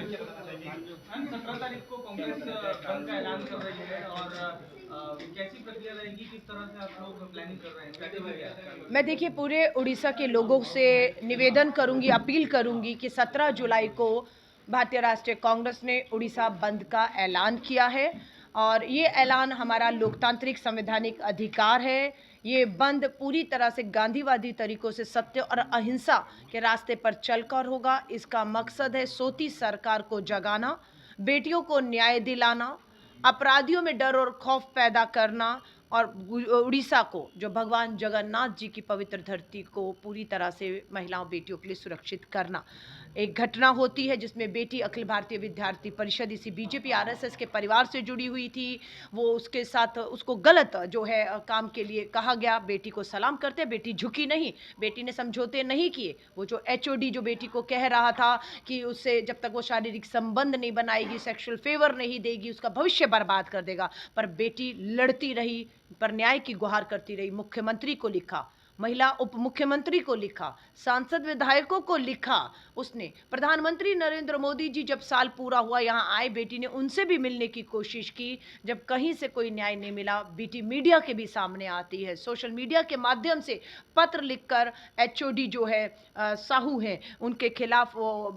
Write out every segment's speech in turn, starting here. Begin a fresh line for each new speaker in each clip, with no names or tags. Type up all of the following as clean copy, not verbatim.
17 तारीख को कांग्रेस बंद का ऐलान कर रही है और कैसी प्रक्रिया रहेगी, किस तरह से आप लोग प्लानिंग कर रहे हैं, स्ट्रैटेजी क्या है?
मैं देखिए पूरे उड़ीसा के लोगों से निवेदन करूंगी, अपील करूंगी कि 17 जुलाई को भारतीय राष्ट्रीय कांग्रेस ने उड़ीसा बंद का ऐलान किया है और ये ऐलान हमारा लोकतांत्रिक संवैधानिक अधिकार है। ये बंद पूरी तरह से गांधीवादी तरीकों से सत्य और अहिंसा के रास्ते पर चलकर होगा। इसका मकसद है सोती सरकार को जगाना, बेटियों को न्याय दिलाना, अपराधियों में डर और खौफ पैदा करना और उड़ीसा को, जो भगवान जगन्नाथ जी की पवित्र धरती को पूरी तरह से महिलाओं बेटियों के लिए सुरक्षित करना। एक घटना होती है जिसमें बेटी अखिल भारतीय विद्यार्थी परिषद इसी बीजेपी आरएसएस के परिवार से जुड़ी हुई थी। वो उसके साथ उसको गलत जो है काम के लिए कहा गया। बेटी को सलाम करते, बेटी झुकी नहीं, बेटी ने समझौते नहीं किए। वो जो एचओडी जो बेटी को कह रहा था कि उससे जब तक वो शारीरिक संबंध नहीं बनाएगी, सेक्सुअल फेवर नहीं देगी, उसका भविष्य बर्बाद कर देगा, पर बेटी लड़ती रही, पर न्याय की गुहार करती रही। मुख्यमंत्री को लिखा, महिला उप मुख्यमंत्री को लिखा, सांसद विधायकों को लिखा उसने। प्रधानमंत्री नरेंद्र मोदी जी जब साल पूरा हुआ यहाँ आए, बेटी ने उनसे भी मिलने की कोशिश की। जब कहीं से कोई न्याय नहीं मिला, बेटी मीडिया के भी सामने आती है, सोशल मीडिया के माध्यम से पत्र लिखकर एचओडी जो है साहू हैं उनके खिलाफ वो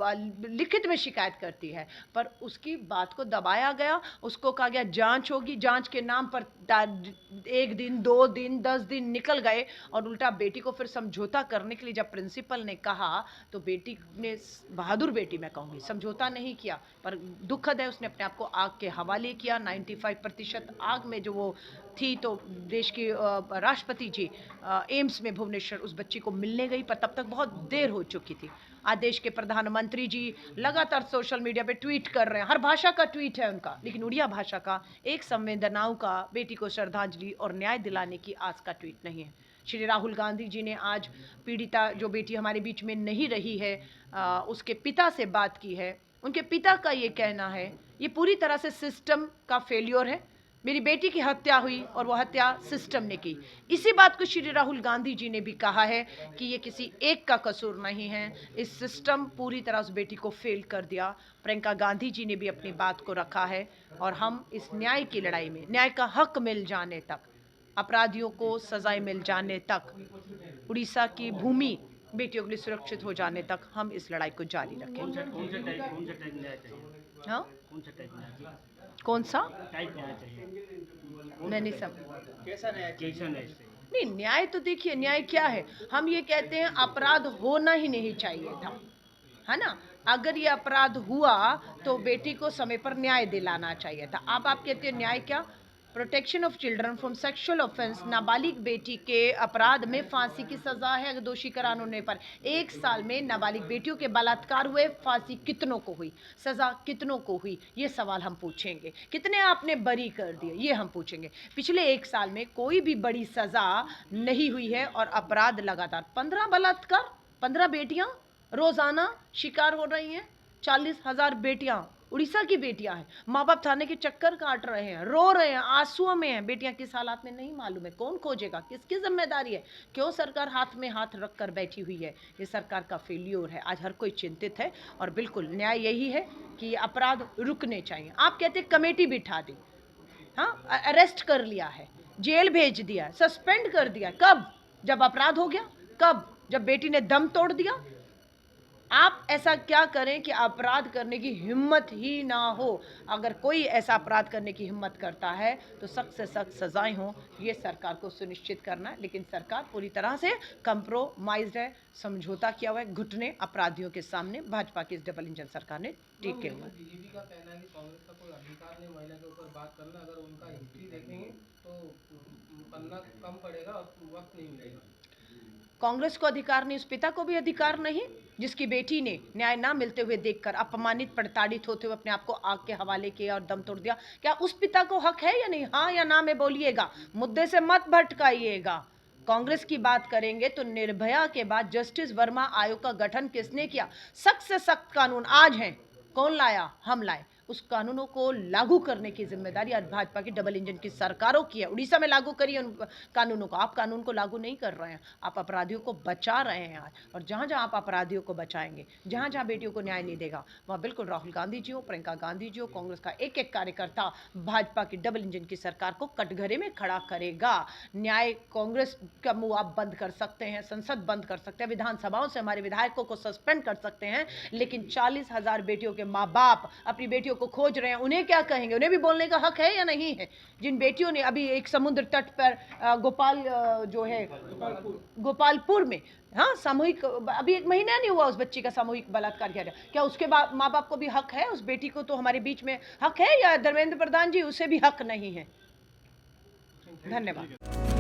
लिखित में शिकायत करती है। पर उसकी बात को दबाया गया, उसको कहा गया जांच होगी, जांच के नाम पर 1 दिन 2 दिन 10 दिन निकल गए और उल्टा बेटी को फिर समझौता करने के लिए जब प्रिंसिपल ने कहा तो बेटी ने, बहादुर बेटी मैं कहूँगी, समझौता नहीं किया। पर दुखद है, उसने अपने आप को आग के हवाले किया। 95% आग में जो वो थी, तो देश की राष्ट्रपति जी एम्स में भुवनेश्वर उस बच्ची को मिलने गई, पर तब तक बहुत देर हो चुकी थी। आज देश के प्रधानमंत्री जी लगातार सोशल मीडिया पे ट्वीट कर रहे हैं, हर भाषा का ट्वीट है उनका, लेकिन उड़िया भाषा का, एक संवेदनाओं का, बेटी को श्रद्धांजलि और न्याय दिलाने की आस का ट्वीट नहीं है। श्री राहुल गांधी जी ने आज पीड़िता जो बेटी हमारे बीच में नहीं रही है उसके पिता से बात की है। उनके पिता का ये कहना है ये पूरी तरह से सिस्टम का फेल्योर है, मेरी बेटी की हत्या हुई और वो हत्या सिस्टम ने की। इसी बात को श्री राहुल गांधी जी ने भी कहा है कि ये किसी एक का कसूर नहीं है, इस सिस्टम पूरी तरह उस बेटी को फेल कर दिया। प्रियंका गांधी जी ने भी अपनी बात को रखा है और हम इस न्याय की लड़ाई में, न्याय का हक मिल जाने तक, अपराधियों को सजाएं मिल जाने तक, उड़ीसा की भूमि बेटियों के लिए सुरक्षित हो जाने तक हम इस लड़ाई को जारी रखेंगे। हाँ, कौन सा मैंने सब
कैसा न्याय चाहिए?
नहीं, न्याय तो देखिए, न्याय क्या है, हम ये कहते हैं अपराध होना ही नहीं चाहिए था, है ना। अगर ये अपराध हुआ तो बेटी को समय पर न्याय दिलाना चाहिए था। अब आप कहते हैं न्याय क्या? Protection of children from sexual offence, नाबालिग बेटी के अपराध में फांसी की सजा है अगर दोषी करार होने पर। 1 साल में नाबालिग बेटियों के बलात्कार हुए, फांसी कितनों को हुई, सजा कितनों को हुई, ये सवाल हम पूछेंगे। कितने आपने बरी कर दिए, ये हम पूछेंगे। पिछले 1 साल में कोई भी बड़ी सजा नहीं हुई है और अपराध लगातार, 15 बलात्कार, 15 बेटियां रोजाना शिकार हो रही हैं। 40,000 बेटियां उड़ीसा की बेटियां हैं, माँ बाप थाने के चक्कर काट रहे हैं, रो रहे हैं, आंसुओं में हैं। बेटियां किस हालात में नहीं मालूम है, कौन खोजेगा, किसकी जिम्मेदारी है? क्यों सरकार हाथ में हाथ रख कर बैठी हुई है? ये सरकार का फेल्योर है। आज हर कोई चिंतित है और बिल्कुल न्याय यही है कि अपराध रुकने चाहिए। आप कहते कमेटी बिठा दी, हाँ, अरेस्ट कर लिया है, जेल भेज दिया, सस्पेंड कर दिया, कब? जब अपराध हो गया। कब? जब बेटी ने दम तोड़ दिया। आप ऐसा क्या करें कि अपराध करने की हिम्मत ही ना हो। अगर कोई ऐसा अपराध करने की हिम्मत करता है तो सख्त से सख्त सजाएं हों, ये सरकार को सुनिश्चित करना है। लेकिन सरकार पूरी तरह से कंप्रोमाइज्ड है, समझौता किया हुआ है घुटने अपराधियों के सामने। भाजपा की इस डबल इंजन सरकार ने टिके हुए।
बीजेपी का कहना है कि कांग्रेस का कोई अधिकार नहीं महिला के ऊपर बात करना, अगर उनका हिस्ट्री देखेंगे तो पन्ना कम पड़ेगा और वक्त नहीं मिलेगा।
कांग्रेस को अधिकार नहीं, उस पिता को भी अधिकार नहीं जिसकी बेटी ने न्याय ना मिलते हुए देखकर अपमानित प्रताड़ित होते हुए अपने आप को आग के हवाले किया और दम तोड़ दिया। क्या उस पिता को हक है या नहीं? हाँ या ना में बोलिएगा, मुद्दे से मत भटकाइएगा। कांग्रेस की बात करेंगे तो निर्भया के बाद जस्टिस वर्मा आयोग का गठन किसने किया? सख्त से सख्त कानून आज है, कौन लाया? हम लाए। उस कानूनों को लागू करने की जिम्मेदारी आज भाजपा की डबल इंजन की सरकारों की है। उड़ीसा में लागू करिए उन कानूनों को, आप कानून को लागू नहीं कर रहे हैं, आप अपराधियों को बचा रहे हैं आज। और जहां जहां आप अपराधियों को बचाएंगे, जहां जहां बेटियों को न्याय नहीं देगा, वहां बिल्कुल राहुल गांधी जी हो, प्रियंका गांधी जी हो, कांग्रेस का एक एक कार्यकर्ता भाजपा की डबल इंजन की सरकार को कटघरे में खड़ा करेगा। न्याय कांग्रेस का मुंह आप बंद कर सकते हैं, संसद बंद कर सकते हैं, विधानसभाओं से हमारे विधायकों को सस्पेंड कर सकते हैं, लेकिन 40,000 बेटियों के माँ बाप अपनी बेटियों को खोज रहे हैं, उन्हें क्या कहेंगे? उन्हें भी बोलने का हक है या नहीं है? जिन बेटियों ने अभी एक समुद्र तट पर जो है गोपालपुर में, हाँ, सामूहिक, अभी 1 महीना नहीं हुआ उस बच्ची का सामूहिक बलात्कार किया गया, क्या उसके माँ बाप को भी हक है? उस बेटी को तो हमारे बीच में हक है, या धर्मेंद्र प्रधान जी उसे भी हक नहीं है? धन्यवाद।